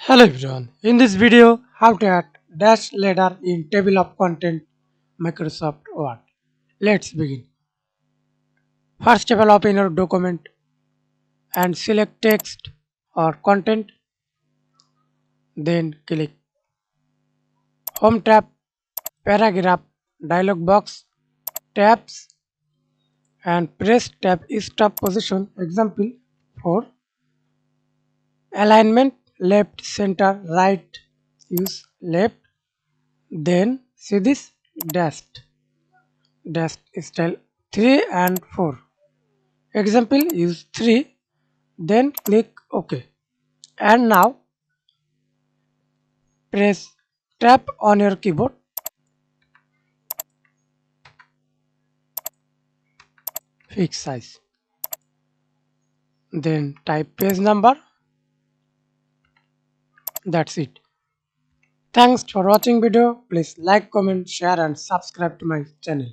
Hello everyone, in this video how to add dash letter in table of content Microsoft Word. Let's begin. First of all, open your document and select text or content, then click Home tab, Paragraph, dialog box, Tabs and press Tab stop position. Example for alignment left, center, right, use left, then see this dash style 3 and 4. Example use 3, then click OK. And now press tab on your keyboard, fix size, then type page number. That's it. Thanks for watching video. Please like, comment, share and subscribe to my channel.